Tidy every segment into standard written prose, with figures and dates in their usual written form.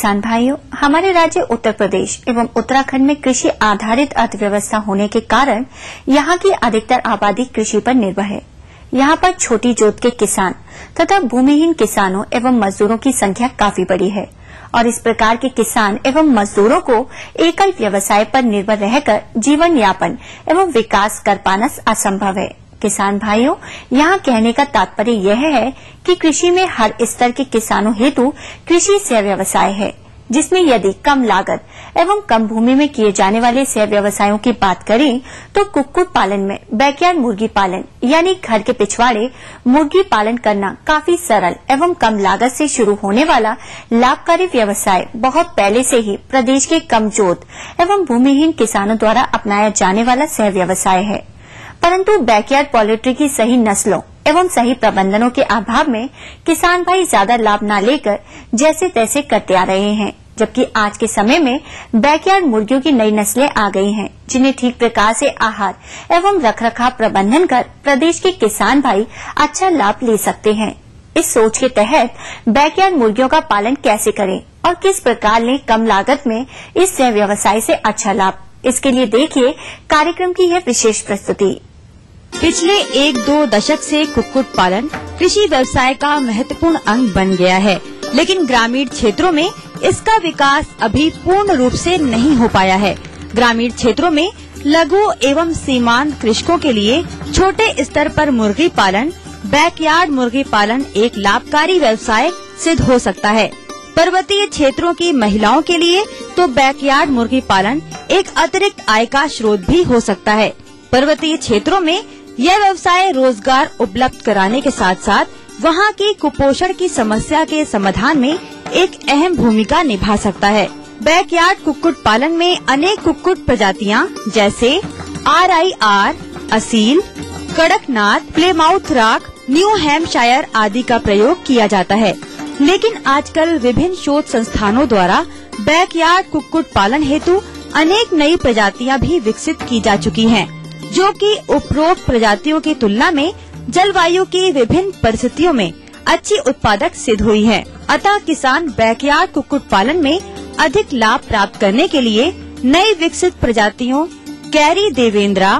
किसान भाइयों, हमारे राज्य उत्तर प्रदेश एवं उत्तराखंड में कृषि आधारित अर्थव्यवस्था होने के कारण यहाँ की अधिकतर आबादी कृषि पर निर्भर है। यहाँ पर छोटी जोत के किसान तथा भूमिहीन किसानों एवं मजदूरों की संख्या काफी बड़ी है और इस प्रकार के किसान एवं मजदूरों को एकल व्यवसाय पर निर्भर रहकर जीवन यापन एवं विकास कर पाना असंभव है। किसान भाइयों, यहाँ कहने का तात्पर्य यह है कि कृषि में हर स्तर के किसानों हेतु कृषि सह व्यवसाय है, जिसमें यदि कम लागत एवं कम भूमि में किए जाने वाले सह व्यवसायों की बात करें तो कुक्कुट पालन में बैकयार्ड मुर्गी पालन यानी घर के पिछवाड़े मुर्गी पालन करना काफी सरल एवं कम लागत से शुरू होने वाला लाभकारी व्यवसाय बहुत पहले से ही प्रदेश के कमजोर एवं भूमिहीन किसानों द्वारा अपनाया जाने वाला सह व्यवसाय है। परंतु बैकयार्ड पोल्ट्री की सही नस्लों एवं सही प्रबंधनों के अभाव में किसान भाई ज्यादा लाभ न लेकर जैसे तैसे करते आ रहे हैं, जबकि आज के समय में बैकयार्ड मुर्गियों की नई नस्लें आ गई हैं, जिन्हें ठीक प्रकार से आहार एवं रखरखाव प्रबंधन कर प्रदेश के किसान भाई अच्छा लाभ ले सकते हैं। इस सोच के तहत बैकयार्ड मुर्गियों का पालन कैसे करें और किस प्रकार लें कम लागत में इस सह व्यवसाय से अच्छा लाभ, इसके लिए देखिए कार्यक्रम की यह विशेष प्रस्तुति। पिछले 1-2 दशक से कुक्कुट पालन कृषि व्यवसाय का महत्वपूर्ण अंग बन गया है, लेकिन ग्रामीण क्षेत्रों में इसका विकास अभी पूर्ण रूप से नहीं हो पाया है। ग्रामीण क्षेत्रों में लघु एवं सीमांत कृषकों के लिए छोटे स्तर पर मुर्गी पालन, बैकयार्ड मुर्गी पालन एक लाभकारी व्यवसाय सिद्ध हो सकता है। पर्वतीय क्षेत्रों की महिलाओं के लिए तो बैकयार्ड मुर्गी पालन एक अतिरिक्त आय का स्रोत भी हो सकता है। पर्वतीय क्षेत्रों में यह व्यवसाय रोजगार उपलब्ध कराने के साथ साथ वहां की कुपोषण की समस्या के समाधान में एक अहम भूमिका निभा सकता है। बैकयार्ड कुक्कुट पालन में अनेक कुक्कुट प्रजातियां जैसे RIR, Aseel, Kadaknath, Plymouth Rock, New Hampshire आदि का प्रयोग किया जाता है। लेकिन आजकल विभिन्न शोध संस्थानों द्वारा बैकयार्ड कुक्कुट पालन हेतु अनेक नई प्रजातियां भी विकसित की जा चुकी हैं, जो कि उपरोक्त प्रजातियों की तुलना में जलवायु की विभिन्न परिस्थितियों में अच्छी उत्पादक सिद्ध हुई है। अतः किसान बैकयार्ड कुक्कुट पालन में अधिक लाभ प्राप्त करने के लिए नई विकसित प्रजातियों कैरी देवेंद्रा,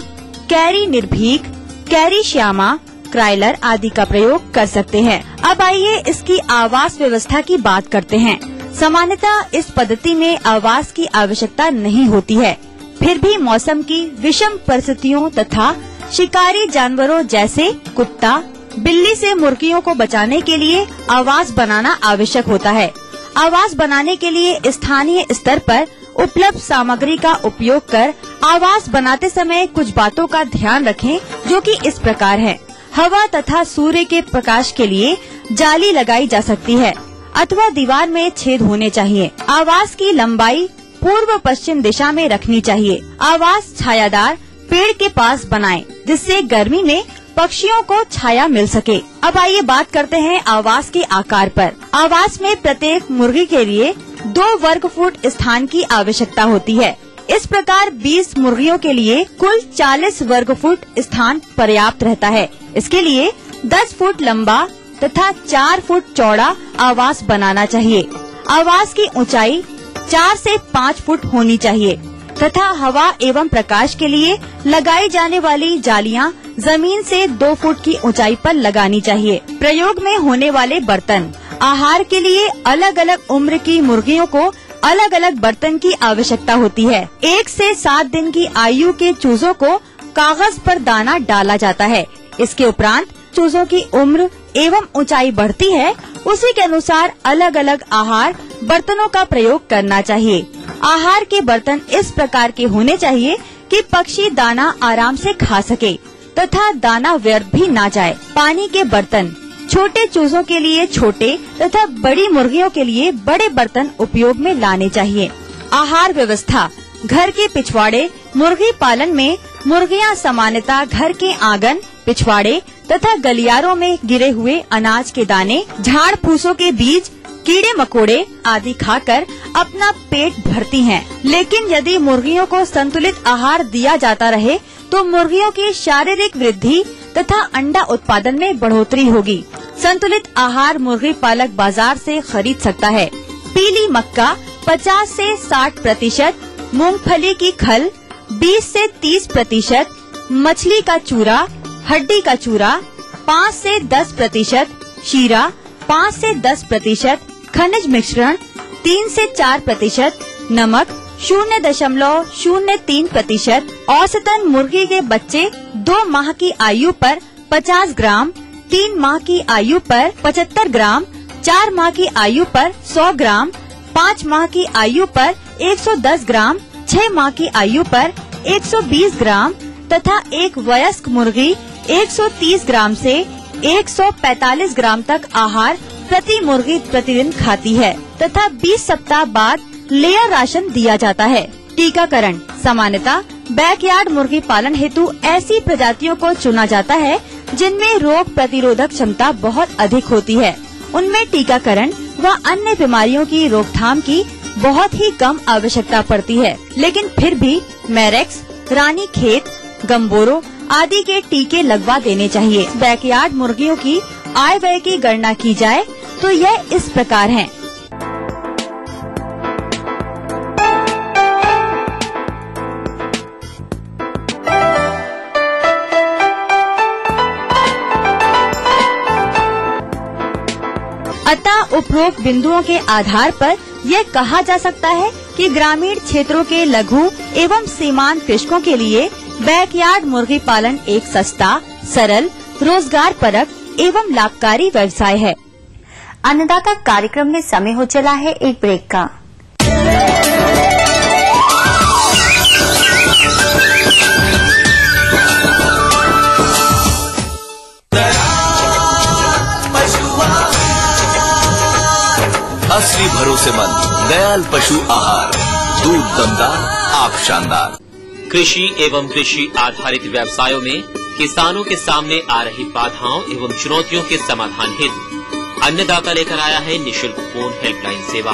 कैरी निर्भीक, कैरी श्यामा, क्राइलर आदि का प्रयोग कर सकते हैं। अब आइए इसकी आवास व्यवस्था की बात करते हैं। सामान्यतः इस पद्धति में आवास की आवश्यकता नहीं होती है, फिर भी मौसम की विषम परिस्थितियों तथा शिकारी जानवरों जैसे कुत्ता, बिल्ली से मुर्गियों को बचाने के लिए आवास बनाना आवश्यक होता है। आवास बनाने के लिए स्थानीय स्तर पर उपलब्ध सामग्री का उपयोग कर आवास बनाते समय कुछ बातों का ध्यान रखें, जो कि इस प्रकार है। हवा तथा सूर्य के प्रकाश के लिए जाली लगाई जा सकती है अथवा दीवार में छेद होने चाहिए। आवास की लंबाई पूर्व पश्चिम दिशा में रखनी चाहिए। आवास छायादार पेड़ के पास बनाएं, जिससे गर्मी में पक्षियों को छाया मिल सके। अब आइए बात करते हैं आवास के आकार पर। आवास में प्रत्येक मुर्गी के लिए 2 वर्ग फुट स्थान की आवश्यकता होती है। इस प्रकार 20 मुर्गियों के लिए कुल 40 वर्ग फुट स्थान पर्याप्त रहता है। इसके लिए 10 फुट लंबा तथा 4 फुट चौड़ा आवास बनाना चाहिए। आवास की ऊंचाई 4 से 5 फुट होनी चाहिए तथा हवा एवं प्रकाश के लिए लगाई जाने वाली जालियां जमीन से 2 फुट की ऊंचाई पर लगानी चाहिए। प्रयोग में होने वाले बर्तन। आहार के लिए अलग अलग उम्र की मुर्गियों को अलग अलग बर्तन की आवश्यकता होती है। 1 से 7 दिन की आयु के चूजों को कागज पर दाना डाला जाता है। इसके उपरांत चूजों की उम्र एवं ऊंचाई बढ़ती है, उसी के अनुसार अलग अलग आहार बर्तनों का प्रयोग करना चाहिए। आहार के बर्तन इस प्रकार के होने चाहिए कि पक्षी दाना आराम से खा सके तथा दाना व्यर्थ भी ना जाए। पानी के बर्तन। छोटे चूजों के लिए छोटे तथा बड़ी मुर्गियों के लिए बड़े बर्तन उपयोग में लाने चाहिए। आहार व्यवस्था। घर के पिछवाड़े मुर्गी पालन में मुर्गियां सामान्यतः घर के आंगन, पिछवाड़े तथा गलियारों में गिरे हुए अनाज के दाने, झाड़ फूसों के बीज, कीड़े मकोड़े आदि खाकर अपना पेट भरती हैं। लेकिन यदि मुर्गियों को संतुलित आहार दिया जाता रहे तो मुर्गियों की शारीरिक वृद्धि तथा अंडा उत्पादन में बढ़ोतरी होगी। संतुलित आहार मुर्गी पालक बाजार से खरीद सकता है। पीली मक्का 50 से 60%, मूंगफली की खल 20 से 30%, मछली का चूरा, हड्डी का चूरा 5 से 10%, शीरा 5 से 10%, खनिज मिश्रण 3 से 4%, नमक 0.03%, औसतन मुर्गी के बच्चे 2 माह की आयु पर 50 ग्राम, 3 माह की आयु पर 75 ग्राम, 4 माह की आयु पर 100 ग्राम, 5 माह की आयु पर 110 ग्राम, 6 माह की आयु पर 120 ग्राम तथा एक वयस्क मुर्गी 130 ग्राम से 145 ग्राम तक आहार प्रति मुर्गी प्रतिदिन खाती है तथा 20 सप्ताह बाद लेयर राशन दिया जाता है। टीकाकरण सामान्यतः बैकयार्ड मुर्गी पालन हेतु ऐसी प्रजातियों को चुना जाता है जिनमें रोग प्रतिरोधक क्षमता बहुत अधिक होती है। उनमें टीकाकरण व अन्य बीमारियों की रोकथाम की बहुत ही कम आवश्यकता पड़ती है, लेकिन फिर भी मैरेक्स, रानीखेत, गम्बोरो आदि के टीके लगवा देने चाहिए। बैकयार्ड मुर्गियों की आय व्यय की गणना की जाए तो यह इस प्रकार है। अतः उपरोक्त बिंदुओं के आधार पर यह कहा जा सकता है कि ग्रामीण क्षेत्रों के लघु एवं सीमांत कृषकों के लिए बैकयार्ड मुर्गी पालन एक सस्ता, सरल, रोजगार परक एवं लाभकारी व्यवसाय है। अन्नदाता कार्यक्रम में समय हो चला है एक ब्रेक का। असली भरोसेमंद दयाल पशु आहार, दूध दमदार, आंख शानदार। कृषि एवं कृषि आधारित व्यवसायों में किसानों के सामने आ रही बाधाओं एवं चुनौतियों के समाधान हेतु अन्नदाता लेकर आया है निशुल्क फोन हेल्पलाइन सेवा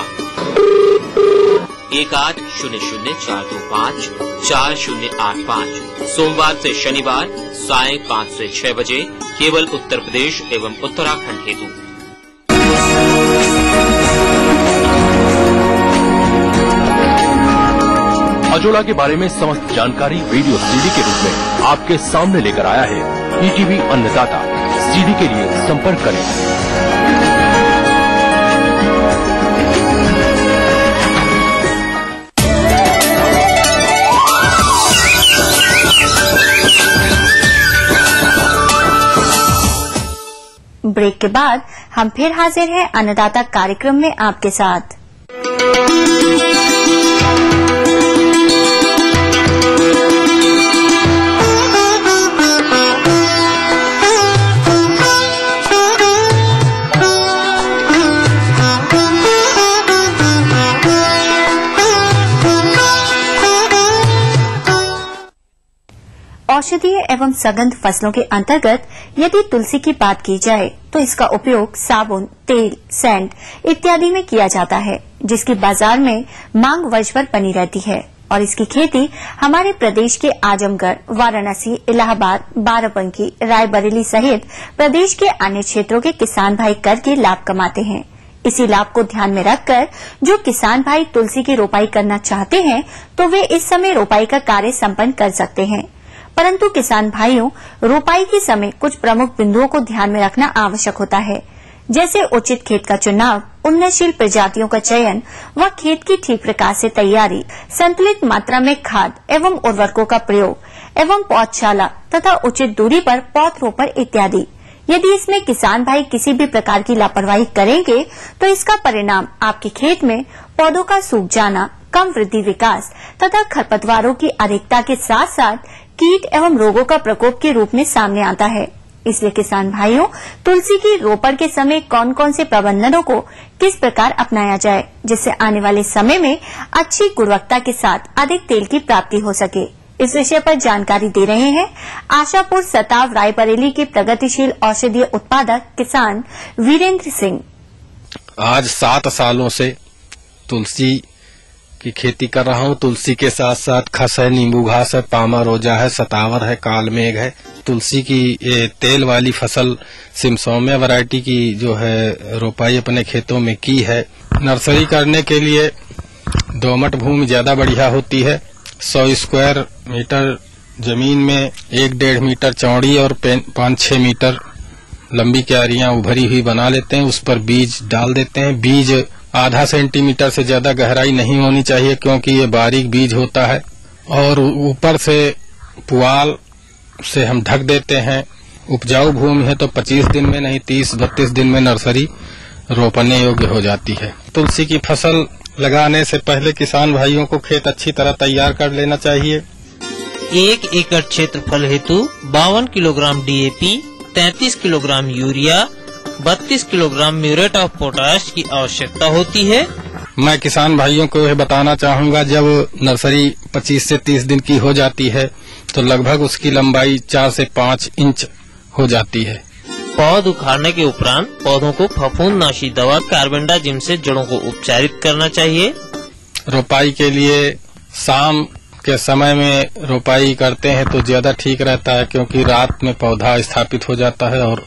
1800-425-4085 सोमवार से शनिवार साय 5 से 6 बजे केवल उत्तर प्रदेश एवं उत्तराखंड हेतु। अजोला के बारे में समस्त जानकारी वीडियो सीडी के रूप में आपके सामने लेकर आया है ईटीवी अन्नदाता। सीडी के लिए संपर्क करें। ब्रेक के बाद हम फिर हाजिर हैं अन्नदाता कार्यक्रम में आपके साथ। औषधीय एवं सगंध फसलों के अंतर्गत यदि तुलसी की बात की जाए तो इसका उपयोग साबुन, तेल, सेंट इत्यादि में किया जाता है, जिसकी बाजार में मांग वर्ष भर बनी रहती है और इसकी खेती हमारे प्रदेश के आजमगढ़, वाराणसी, इलाहाबाद, बाराबंकी, रायबरेली सहित प्रदेश के अन्य क्षेत्रों के किसान भाई करके लाभ कमाते हैं। इसी लाभ को ध्यान में रखकर जो किसान भाई तुलसी की रोपाई करना चाहते हैं तो वे इस समय रोपाई का कार्य संपन्न कर सकते हैं। परंतु किसान भाइयों, रोपाई के समय कुछ प्रमुख बिंदुओं को ध्यान में रखना आवश्यक होता है, जैसे उचित खेत का चुनाव, उन्नतशील प्रजातियों का चयन व खेत की ठीक प्रकार से तैयारी, संतुलित मात्रा में खाद एवं उर्वरकों का प्रयोग एवं पौधशाला तथा उचित दूरी पर पौधरोपण इत्यादि। यदि इसमें किसान भाई किसी भी प्रकार की लापरवाही करेंगे तो इसका परिणाम आपके खेत में पौधों का सूख जाना, कम वृद्धि विकास तथा खरपतवारों की अधिकता के साथ साथ कीट एवं रोगों का प्रकोप के रूप में सामने आता है। इसलिए किसान भाइयों, तुलसी की रोपण के समय कौन कौन से प्रबंधनों को किस प्रकार अपनाया जाए जिससे आने वाले समय में अच्छी गुणवत्ता के साथ अधिक तेल की प्राप्ति हो सके, इस विषय पर जानकारी दे रहे हैं आशापुर सताव रायबरेली के प्रगतिशील औषधीय उत्पादक किसान वीरेंद्र सिंह। आज 7 सालों से तुलसी की खेती कर रहा हूँ। तुलसी के साथ साथ खस है, नींबू घास है, पामा रोजा है, सतावर है, कालमेघ है। तुलसी की तेल वाली फसल सिमसौम्या वैरायटी की जो है रोपाई अपने खेतों में की है। नर्सरी करने के लिए दोमट भूमि ज्यादा बढ़िया होती है। 100 स्क्वायर मीटर जमीन में 1-1.5 मीटर चौड़ी और 5-6 मीटर लंबी क्यारियां उभरी हुई बना लेते हैं। उस पर बीज डाल देते हैं। बीज आधा सेंटीमीटर से ज्यादा गहराई नहीं होनी चाहिए, क्योंकि ये बारीक बीज होता है। और ऊपर से पुआल से हम ढक देते हैं। उपजाऊ भूमि है तो 25 दिन में नहीं 30-32 दिन में नर्सरी रोपने योग्य हो जाती है। तुलसी की फसल लगाने से पहले किसान भाइयों को खेत अच्छी तरह तैयार कर लेना चाहिए। 1 एकड़ क्षेत्रफल हेतु 52 kilogram DAP, 33 kilogram urea, 32 kilogram muriate of potash की आवश्यकता होती है। मैं किसान भाइयों को यह बताना चाहूँगा, जब नर्सरी 25 से 30 दिन की हो जाती है तो लगभग उसकी लंबाई 4 से 5 इंच हो जाती है। पौध उखाड़ने के उपरांत पौधों को फफूंदनाशी दवा कार्बेंडाजिम से जड़ों को उपचारित करना चाहिए। रोपाई के लिए शाम के समय में रोपाई करते हैं तो ज्यादा ठीक रहता है, क्योंकि रात में पौधा स्थापित हो जाता है। और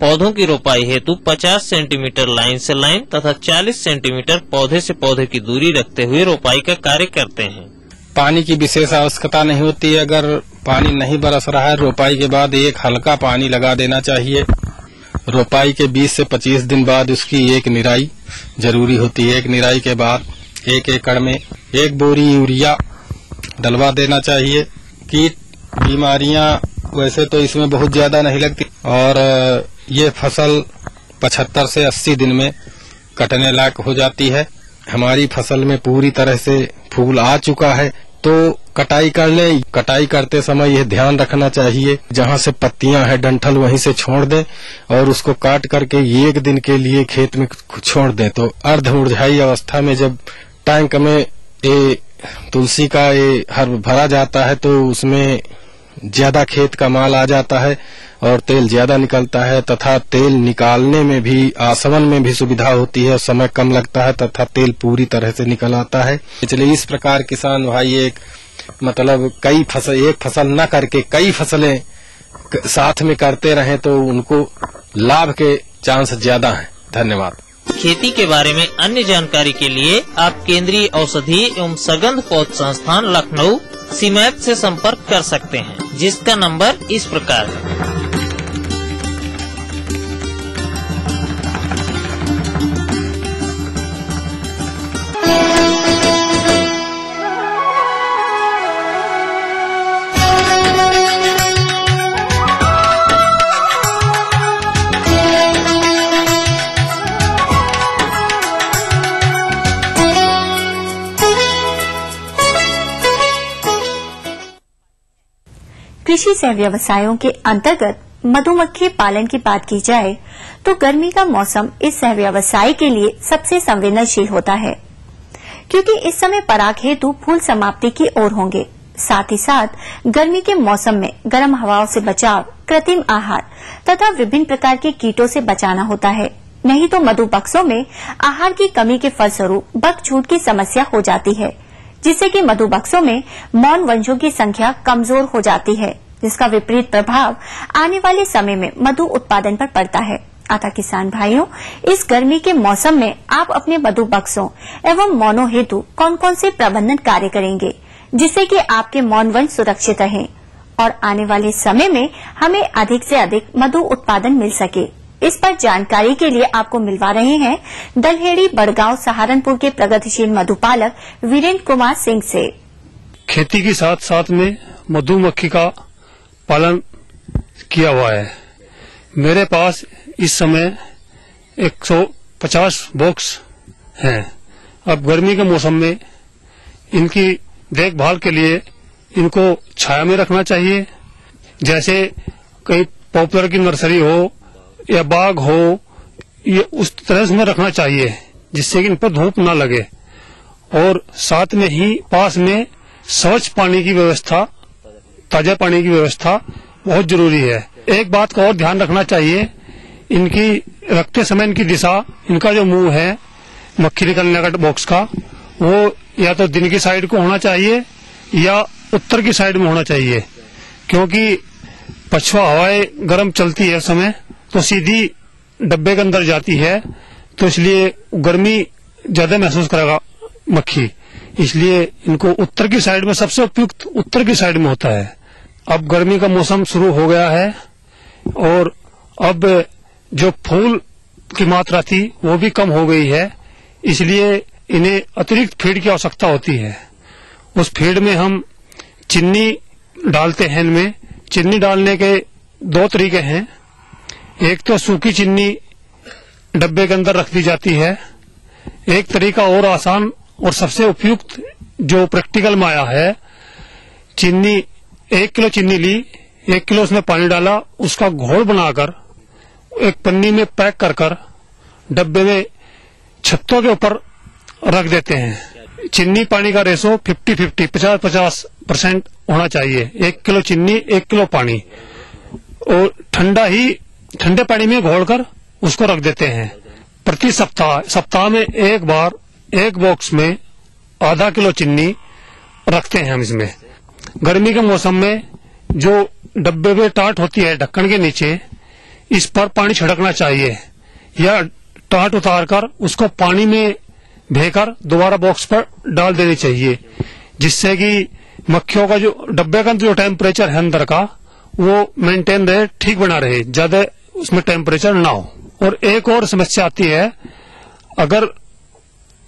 पौधों की रोपाई हेतु 50 सेंटीमीटर लाइन से लाइन तथा 40 सेंटीमीटर पौधे से पौधे की दूरी रखते हुए रोपाई का कार्य करते हैं। पानी की विशेष आवश्यकता नहीं होती है। अगर पानी नहीं बरस रहा है, रोपाई के बाद एक हल्का पानी लगा देना चाहिए। रोपाई के 20 से 25 दिन बाद उसकी एक निराई जरूरी होती है। एक निराई के बाद 1 एकड़ में 1 बोरी यूरिया डलवा देना चाहिए। कीट बीमारियां वैसे तो इसमें बहुत ज्यादा नहीं लगती और ये फसल 75 से 80 दिन में कटने लायक हो जाती है। हमारी फसल में पूरी तरह से फूल आ चुका है तो कटाई कर ले। कटाई करते समय यह ध्यान रखना चाहिए, जहां से पत्तियां हैं डंठल वहीं से छोड़ दें और उसको काट करके 1 दिन के लिए खेत में छोड़ दें। तो अर्ध मुरझाई अवस्था में जब टैंक में ये तुलसी का ये हर भरा जाता है तो उसमें ज्यादा खेत का माल आ जाता है और तेल ज्यादा निकलता है, तथा तेल निकालने में भी आसवन में भी सुविधा होती है, समय कम लगता है तथा तेल पूरी तरह से निकल आता है। इसलिए इस प्रकार किसान भाई एक फसल न करके कई फसलें साथ में करते रहें तो उनको लाभ के चांस ज्यादा हैं। धन्यवाद। खेती के बारे में अन्य जानकारी के लिए आप केंद्रीय औषधि एवं सगंध पौध संस्थान लखनऊ सीमैप से संपर्क कर सकते हैं, जिसका नंबर इस प्रकार है। कृषि सह व्यवसायों के अंतर्गत मधुमक्खी पालन की बात की जाए तो गर्मी का मौसम इस सह व्यवसाय के लिए सबसे संवेदनशील होता है, क्योंकि इस समय पराग हेतु फूल समाप्ति की ओर होंगे। साथ ही साथ गर्मी के मौसम में गर्म हवाओं से बचाव, कृत्रिम आहार तथा विभिन्न प्रकार के कीटों से बचाना होता है। नहीं तो मधुबक्सों में आहार की कमी के फलस्वरूप बकछूट की समस्या हो जाती है, जिससे कि मधुबक्सों में मौन वंशों की संख्या कमजोर हो जाती है, जिसका विपरीत प्रभाव आने वाले समय में मधु उत्पादन पर पड़ता है। अतः किसान भाइयों, इस गर्मी के मौसम में आप अपने मधुबक्सों एवं मौनों हेतु कौन कौन से प्रबंधन कार्य करेंगे, जिससे कि आपके मौन वंश सुरक्षित रहें और आने वाले समय में हमें अधिक से अधिक मधु उत्पादन मिल सके। इस पर जानकारी के लिए आपको मिलवा रहे हैं दलहेड़ी बड़गांव सहारनपुर के प्रगतिशील मधुपालक वीरेंद्र कुमार सिंह से। खेती के साथ साथ में मधुमक्खी का पालन किया हुआ है। मेरे पास इस समय 150 बॉक्स हैं। अब गर्मी के मौसम में इनकी देखभाल के लिए इनको छाया में रखना चाहिए। जैसे कहीं पॉपुलर की नर्सरी हो या बाग हो, ये उस तरह से रखना चाहिए जिससे कि इन पर धूप न लगे। और साथ में ही पास में स्वच्छ पानी की व्यवस्था, ताजा पानी की व्यवस्था बहुत जरूरी है। एक बात का और ध्यान रखना चाहिए, इनकी रखते समय इनकी दिशा, इनका जो मुंह है मक्खी निकलने का बॉक्स का, वो या तो दिन की साइड को होना चाहिए या उत्तर की साइड में होना चाहिए, क्योंकि पछुआ हवाएं गर्म चलती है उस समय तो सीधी डब्बे के अंदर जाती है, तो इसलिए गर्मी ज्यादा महसूस करेगा मक्खी, इसलिए इनको उत्तर की साइड में, सबसे उपयुक्त उत्तर की साइड में होता है। अब गर्मी का मौसम शुरू हो गया है और अब जो फूल की मात्रा थी वो भी कम हो गई है, इसलिए इन्हें अतिरिक्त फीड की आवश्यकता होती है। उस फीड में हम चीनी डालते हैं। इनमें चीनी डालने के 2 तरीके हैं। एक तो सूखी चीनी डब्बे के अंदर रख दी जाती है। एक तरीका और आसान और सबसे उपयुक्त जो प्रैक्टिकल में आया है, चीनी 1 किलो चीनी ली, 1 किलो उसमें पानी डाला, उसका घोल बनाकर एक पन्नी में पैक कर डब्बे में छत्तों के ऊपर रख देते हैं। चीनी पानी का रेशो 50-50, 50-50% होना चाहिए। 1 किलो चीनी 1 किलो पानी, और ठंडे पानी में घोलकर उसको रख देते हैं। प्रति सप्ताह में एक बार एक बॉक्स में आधा किलो चीनी रखते हैं हम इसमें। गर्मी के मौसम में जो डब्बे में टाट होती है ढक्कन के नीचे, इस पर पानी छिड़कना चाहिए या टाट उतारकर उसको पानी में भेकर दोबारा बॉक्स पर डाल देनी चाहिए, जिससे कि मक्खियों का जो डब्बे का जो टेम्परेचर है अंदर का वो मेंटेन रहे, ठीक बना रहे, ज्यादा उसमें टेम्परेचर ना हो। और एक और समस्या आती है, अगर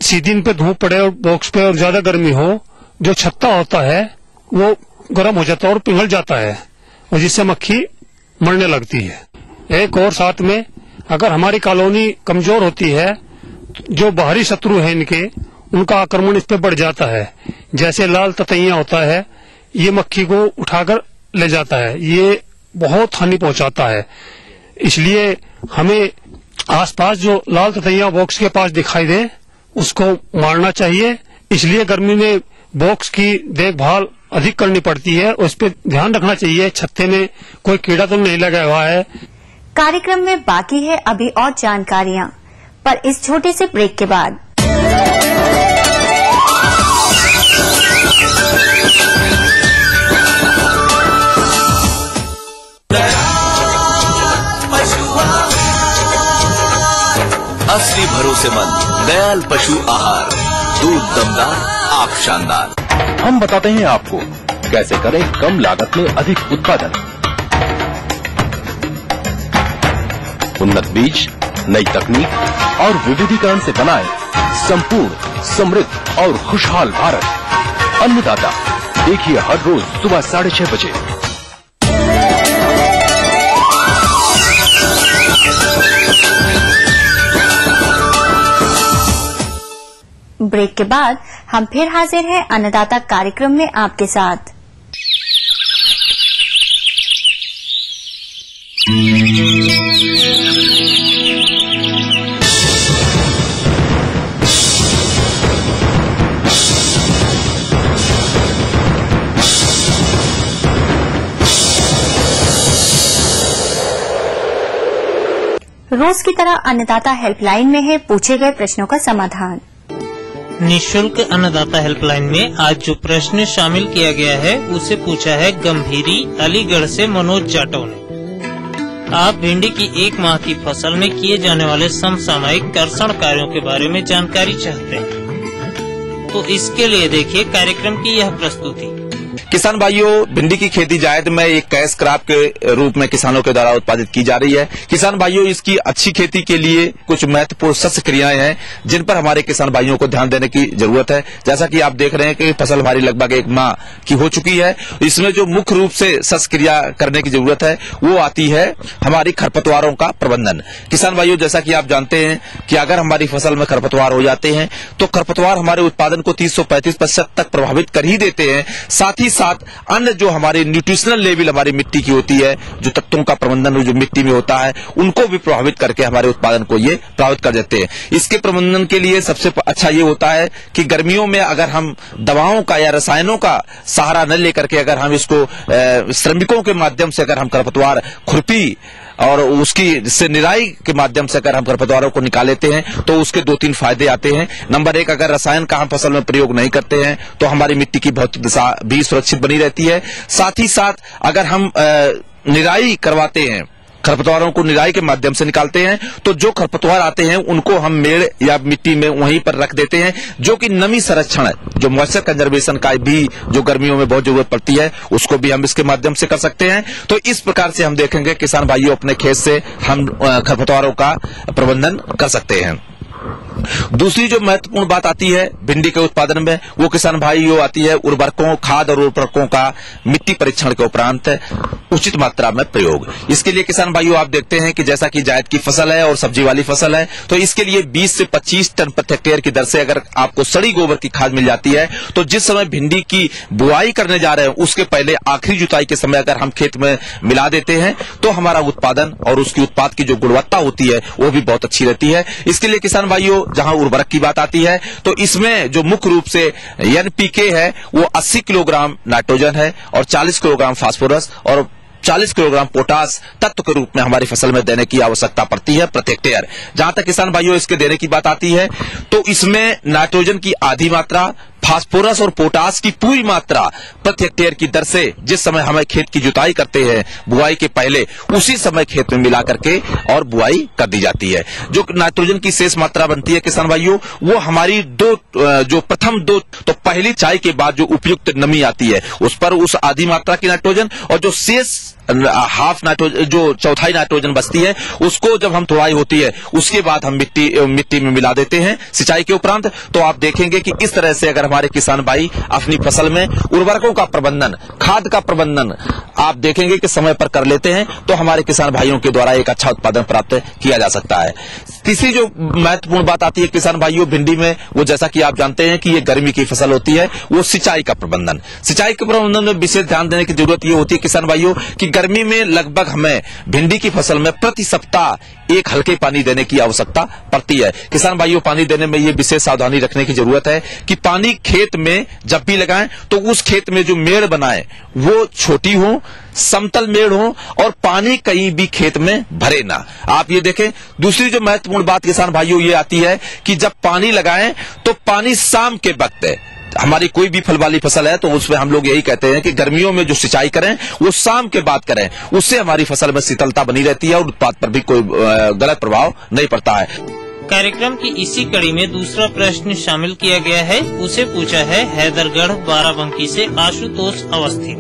सीधी पे धूप पड़े और बॉक्स पे और ज्यादा गर्मी हो, जो छत्ता होता है वो गर्म हो जाता है और पिघल जाता है, और जिससे मक्खी मरने लगती है। एक और साथ में, अगर हमारी कॉलोनी कमजोर होती है, जो बाहरी शत्रु है इनके, उनका आक्रमण इस पे बढ़ जाता है। जैसे लाल ततैया होता है, ये मक्खी को उठाकर ले जाता है, ये बहुत हानि पहुंचाता है। इसलिए हमें आसपास जो लाल ततैया बॉक्स के पास दिखाई दे उसको मारना चाहिए। इसलिए गर्मी में बॉक्स की देखभाल अधिक करनी पड़ती है, उस पर ध्यान रखना चाहिए छत्ते में कोई कीड़ा तो नहीं लगा हुआ है। कार्यक्रम में बाकी है अभी और जानकारियां, पर इस छोटे से ब्रेक के बाद। असली भरोसेमंद दयाल पशु आहार, दूध दमदार, आप शानदार। हम बताते हैं आपको कैसे करें कम लागत में अधिक उत्पादन। उन्नत बीज, नई तकनीक और विविधीकरण से बनाए संपूर्ण, समृद्ध और खुशहाल भारत। अन्नदाता देखिए हर रोज सुबह 6:30 बजे। ब्रेक के बाद हम फिर हाजिर हैं अन्नदाता कार्यक्रम में आपके साथ। रोज की तरह अन्नदाता हेल्पलाइन में है पूछे गए प्रश्नों का समाधान। निःशुल्क अन्नदाता हेल्पलाइन में आज जो प्रश्न शामिल किया गया है उसे पूछा है गंभीरी अलीगढ़ से मनोज जाटव ने। आप भिंडी की 1 माह की फसल में किए जाने वाले समसामयिक कर्षण कार्यों के बारे में जानकारी चाहते हैं, तो इसके लिए देखिए कार्यक्रम की यह प्रस्तुति। किसान भाइयों, भिंडी की खेती जायद में एक कैश क्रॉप के रूप में किसानों के द्वारा उत्पादित की जा रही है। किसान भाइयों, इसकी अच्छी खेती के लिए कुछ महत्वपूर्ण शस्य क्रियाएं हैं जिन पर हमारे किसान भाइयों को ध्यान देने की जरूरत है। जैसा कि आप देख रहे हैं कि फसल हमारी लगभग 1 माह की हो चुकी है। इसमें जो मुख्य रूप से शस्य क्रिया करने की जरूरत है वो आती है हमारी खरपतवारों का प्रबंधन। किसान भाइयों, जैसा कि आप जानते हैं कि अगर हमारी फसल में खरपतवार हो जाते हैं तो खरपतवार हमारे उत्पादन को 30-35% तक प्रभावित कर ही देते हैं। साथ ही साथ अन्य जो हमारे न्यूट्रिशनल लेवल हमारी मिट्टी की होती है, जो तत्वों का प्रबंधन जो मिट्टी में होता है, उनको भी प्रभावित करके हमारे उत्पादन को ये प्रभावित कर देते हैं। इसके प्रबंधन के लिए सबसे अच्छा ये होता है कि गर्मियों में अगर हम दवाओं का या रसायनों का सहारा न लेकर के अगर हम इसको श्रमिकों के माध्यम से अगर हम खरपतवार खुरपी और उसकी से निराई के माध्यम से अगर हम खरपतवारों को निकाल लेते हैं तो उसके 2-3 फायदे आते हैं। नंबर 1, अगर रसायन का हम फसल में प्रयोग नहीं करते हैं तो हमारी मिट्टी की भौतिक दशा भी सुरक्षित बनी रहती है। साथ ही साथ अगर हम निराई करवाते हैं खरपतवारों को निराई के माध्यम से निकालते हैं, तो जो खरपतवार आते हैं उनको हम मेड़ या मिट्टी में वहीं पर रख देते हैं, जो कि नमी संरक्षण है, जो मॉइस्चर कंजर्वेशन का भी जो गर्मियों में बहुत जरूरत पड़ती है, उसको भी हम इसके माध्यम से कर सकते हैं। तो इस प्रकार से हम देखेंगे किसान भाइयों अपने खेत से हम खरपतवारों का प्रबंधन कर सकते हैं। दूसरी जो महत्वपूर्ण बात आती है भिंडी के उत्पादन में, वो किसान भाइयों आती है उर्वरकों, खाद और उर्वरकों का मिट्टी परीक्षण के उपरांत उचित मात्रा में प्रयोग। इसके लिए किसान भाइयों आप देखते हैं कि जैसा कि जायद की फसल है और सब्जी वाली फसल है, तो इसके लिए 20 से 25 टन प्रति हेक्टेयर की दर से अगर आपको सड़ी गोबर की खाद मिल जाती है, तो जिस समय भिंडी की बुआई करने जा रहे हैं उसके पहले आखिरी जुताई के समय अगर हम खेत में मिला देते हैं, तो हमारा उत्पादन और उसकी उत्पाद की जो गुणवत्ता होती है वो भी बहुत अच्छी रहती है। इसके लिए किसान भाइयों जहां उर्वरक की बात आती है, तो इसमें जो मुख्य रूप से एनपीके है वो 80 किलोग्राम नाइट्रोजन है और 40 किलोग्राम फास्फोरस और 40 किलोग्राम पोटास तत्व के रूप में हमारी फसल में देने की आवश्यकता पड़ती है प्रति हेक्टेयर। जहां तक किसान भाइयों इसके देने की बात आती है, तो इसमें नाइट्रोजन की आधी मात्रा, फास्फोरस और पोटास की पूरी मात्रा प्रति हेक्टेयर की दर से जिस समय हमें खेत की जुताई करते हैं बुआई के पहले, उसी समय खेत में मिला करके और बुआई कर दी जाती है। जो नाइट्रोजन की शेष मात्रा बनती है किसान भाइयों, वो हमारी जो प्रथम दो, तो पहली चाई के बाद जो उपयुक्त नमी आती है उस पर उस आधी मात्रा की नाइट्रोजन, और जो शेष हाफ नाइट्रोजन, जो चौथाई नाइट्रोजन बचती है, उसको जब हम तुड़ाई होती है उसके बाद हम मिट्टी में मिला देते हैं सिंचाई के उपरांत। तो आप देखेंगे कि इस तरह से अगर हमारे किसान भाई अपनी फसल में उर्वरकों का प्रबंधन, खाद का प्रबंधन आप देखेंगे कि समय पर कर लेते हैं, तो हमारे किसान भाइयों के द्वारा एक अच्छा उत्पादन प्राप्त किया जा सकता है। तीसरी जो महत्वपूर्ण बात आती है किसान भाइयों भिंडी में, वो जैसा कि आप जानते हैं कि ये गर्मी की फसल होती है, वो सिंचाई का प्रबंधन। सिंचाई के प्रबंधन में विशेष ध्यान देने की जरूरत ये होती है किसान भाइयों कि गर्मी में लगभग हमें भिंडी की फसल में प्रति सप्ताह एक हल्के पानी देने की आवश्यकता पड़ती है। किसान भाइयों पानी देने में ये विशेष सावधानी रखने की जरूरत है कि पानी खेत में जब भी लगाएं तो उस खेत में जो मेड़ बनाए वो छोटी हो, समतल मेड़ हो और पानी कहीं भी खेत में भरे ना। आप ये देखें, दूसरी जो महत्वपूर्ण बात किसान भाइयों ये आती है कि जब पानी लगाएं तो पानी शाम के वक्त है। हमारी कोई भी फल वाली फसल है तो उसमें हम लोग यही कहते हैं कि गर्मियों में जो सिंचाई करें वो शाम के बाद करें, उससे हमारी फसल में शीतलता बनी रहती है और उत्पाद पर भी कोई गलत प्रभाव नहीं पड़ता है। कार्यक्रम की इसी कड़ी में दूसरा प्रश्न शामिल किया गया है। उसे पूछा है हैदरगढ़ बाराबंकी से आशुतोष अवस्थी।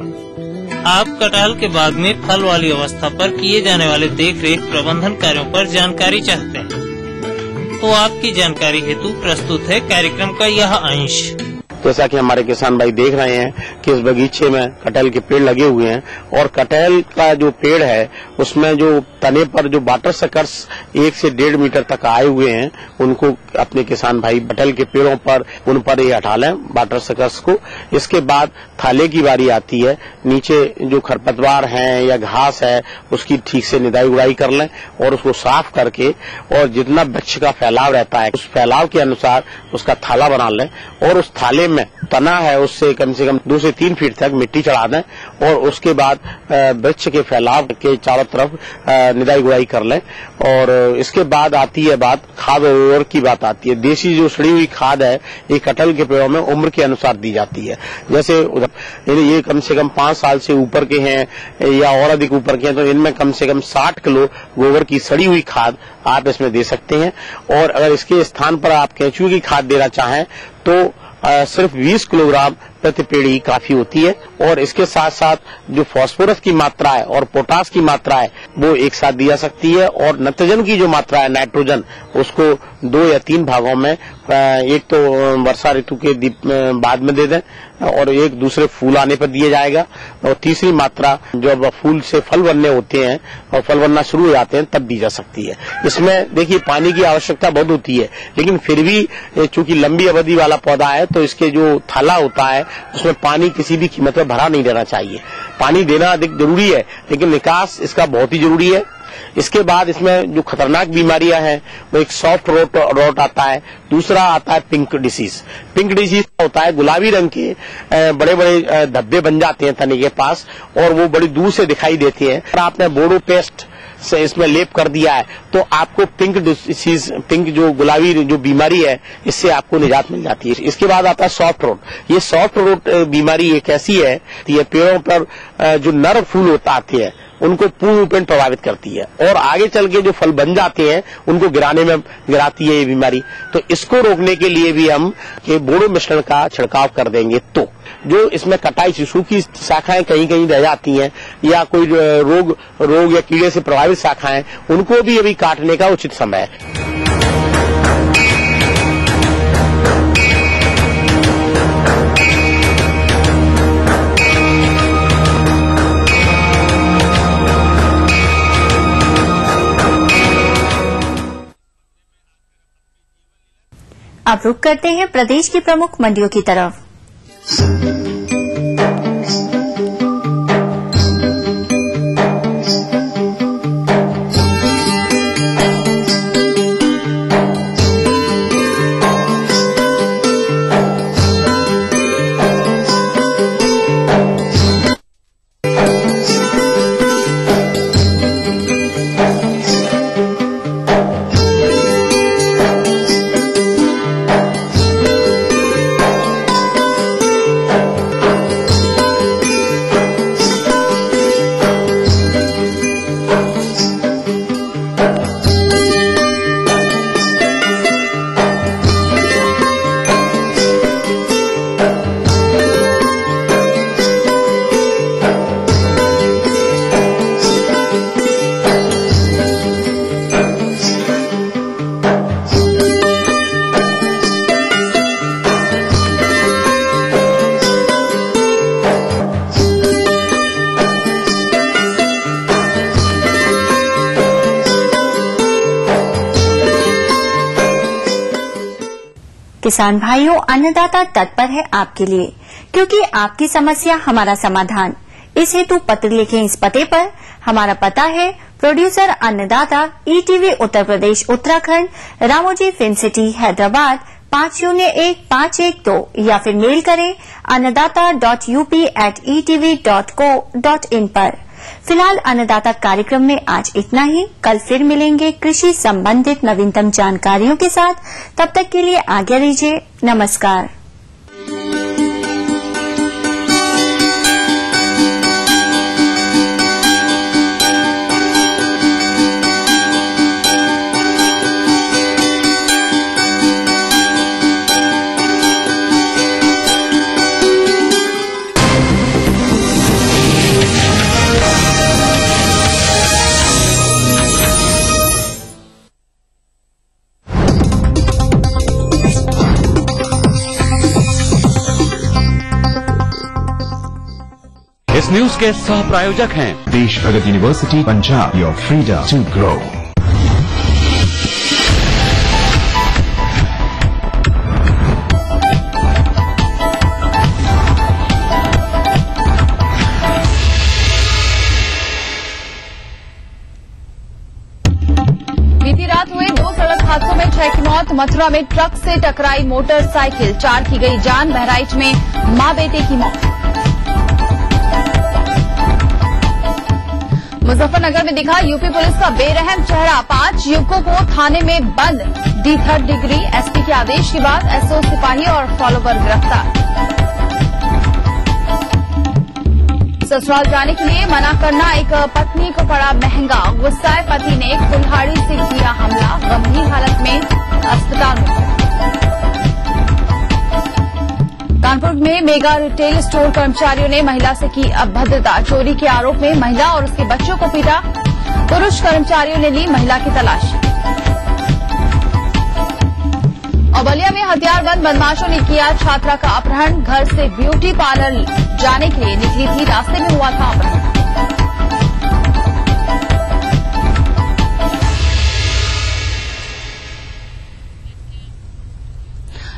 आप कटहल के बाग में फल वाली अवस्था पर किए जाने वाले देखरेख प्रबंधन कार्यों पर जानकारी चाहते हैं, तो आपकी जानकारी हेतु प्रस्तुत है कार्यक्रम का यह अंश। जैसा कि हमारे किसान भाई देख रहे हैं कि इस बगीचे में कटहल के पेड़ लगे हुए हैं और कटहल का जो पेड़ है उसमें जो तने पर जो वाटर सकर्स 1 से 1.5 मीटर तक आए हुए हैं, उनको अपने किसान भाई कटहल के पेड़ों पर उन पर ये हटा लें वाटर सकर्स को। इसके बाद थाले की बारी आती है, नीचे जो खरपतवार हैं या घास है उसकी ठीक से निदाई उड़ाई कर लें और उसको साफ करके, और जितना वृक्ष का फैलाव रहता है उस फैलाव के अनुसार उसका थाला बना लें और उस थाले में तना है उससे कम 2 से 3 फीट तक मिट्टी चढ़ा दें और उसके बाद वृक्ष के फैलाव के चारों तरफ निदाई गुड़ाई कर लें। और इसके बाद आती है बात खाद और उर्वरक की बात आती है। देसी जो सड़ी हुई खाद है ये कटहल के पेड़ों में उम्र के अनुसार दी जाती है। जैसे ये कम से कम 5 साल से ऊपर के हैं या और अधिक ऊपर के हैं, तो इनमें कम से कम 60 किलो गोबर की सड़ी हुई खाद आप इसमें दे सकते हैं। और अगर इसके स्थान पर आप केंचुए की खाद देना चाहें तो सिर्फ 20 किलोग्राम प्रति पेड़ ही काफी होती है। और इसके साथ साथ जो फास्फोरस की मात्रा है और पोटास की मात्रा है वो एक साथ दी जा सकती है। और नाइट्रोजन की जो मात्रा है नाइट्रोजन, उसको 2 या 3 भागों में, एक तो वर्षा ऋतु के बाद में दे दें और एक दूसरे फूल आने पर दिया जाएगा, और तीसरी मात्रा जब फूल से फल बनने होते हैं और फल बनना शुरू हो जाते हैं तब दी जा सकती है। इसमें देखिए पानी की आवश्यकता बहुत होती है, लेकिन फिर भी चूंकि लंबी अवधि वाला पौधा है तो इसके जो थाला होता है उसमें पानी किसी भी कीमत पर भरा नहीं देना चाहिए। पानी देना अधिक जरूरी है लेकिन निकास इसका बहुत ही जरूरी है। इसके बाद इसमें जो खतरनाक बीमारियां हैं वो एक सॉफ्ट रॉट आता है, दूसरा आता है पिंक डिसीज। पिंक डिसीज होता है गुलाबी रंग के बड़े बड़े धब्बे बन जाते हैं तने के पास और वो बड़ी दूर से दिखाई देते हैं। अगर आपने बोडो पेस्ट से इसमें लेप कर दिया है तो आपको पिंक डिसीज, पिंक जो गुलाबी जो बीमारी है, इससे आपको निजात मिल जाती है। इसके बाद आता है सॉफ्ट रोट। ये सॉफ्ट रोट बीमारी एक ऐसी है, पेड़ों पर जो नर फूल आते हैं उनको पूर्ण रूपेण प्रभावित करती है और आगे चल के जो फल बन जाते हैं उनको गिराती है ये बीमारी। तो इसको रोकने के लिए भी हम बोडो मिश्रण का छिड़काव कर देंगे तो जो इसमें कटाई शिशु की शाखाएं कहीं कहीं रह जाती हैं या कोई रोग या कीड़े से प्रभावित शाखाएं, उनको भी अभी काटने का उचित समय है। अब रुक करते हैं प्रदेश की प्रमुख मंडियों की तरफ। किसान भाइयों, अन्नदाता तत्पर है आपके लिए, क्योंकि आपकी समस्या हमारा समाधान। इस हेतु पत्र लिखें इस पते पर। हमारा पता है प्रोड्यूसर अन्नदाता, ETV Uttar Pradesh Uttarakhand, Ramoji film city Hyderabad 501512, या फिर मेल करें annadata.up@etv.co.in पर। फिलहाल अन्नदाता कार्यक्रम में आज इतना ही। कल फिर मिलेंगे कृषि संबंधित नवीनतम जानकारियों के साथ। तब तक के लिए आज्ञा दीजिए। नमस्कार। इस न्यूज के सह प्रायोजक हैं Desh Bhagat university Punjab, your freedom to grow. बीती रात हुए 2 सड़क हादसों में 6 की मौत। मथुरा में ट्रक से टकराई मोटरसाइकिल, 4 की गई जान। बहराइच में मां बेटे की मौत। मुजफ्फरनगर में दिखा यूपी पुलिस का बेरहम चेहरा। 5 युवकों को थाने में बंद, दी 3rd डिग्री। एसपी के आदेश के बाद एसओ सिपाही और फॉलोवर गिरफ्तार। ससुराल जाने के लिए मना करना एक पत्नी को पड़ा महंगा। गुस्साए पति ने कुल्हाड़ी से किया हमला, गंभीर हालत में अस्पताल में। कानपुर में मेगा रिटेल स्टोर कर्मचारियों ने महिला से की अभद्रता। चोरी के आरोप में महिला और उसके बच्चों को पीटा। पुरुष कर्मचारियों ने ली महिला की तलाश। और बलिया में हथियारबंद बदमाशों ने किया छात्रा का अपहरण। घर से ब्यूटी पार्लर जाने के लिए निकली थी, रास्ते में हुआ था अपहरण।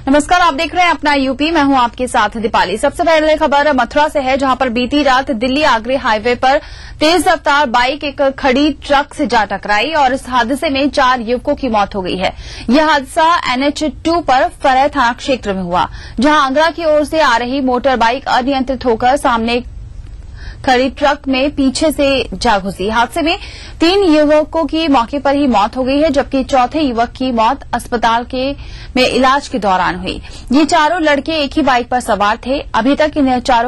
नमस्कार, आप देख रहे हैं अपना यूपी। मैं हूं आपके साथ दीपाली। सबसे पहले खबर मथुरा से है, जहां पर बीती रात दिल्ली आगरे हाईवे पर तेज रफ्तार बाइक एक खड़ी ट्रक से जा टकराई और इस हादसे में 4 युवकों की मौत हो गई है। यह हादसा NH2 पर फरह थाना क्षेत्र में हुआ, जहां आगरा की ओर से आ रही मोटर बाइक अनियंत्रित होकर सामने खड़ी ट्रक में पीछे से जा घुसी। हादसे में 3 युवकों की मौके पर ही मौत हो गई है, जबकि चौथे युवक की मौत अस्पताल में इलाज के दौरान हुई। ये चारों लड़के एक ही बाइक पर सवार थे। अभी तक इन चारों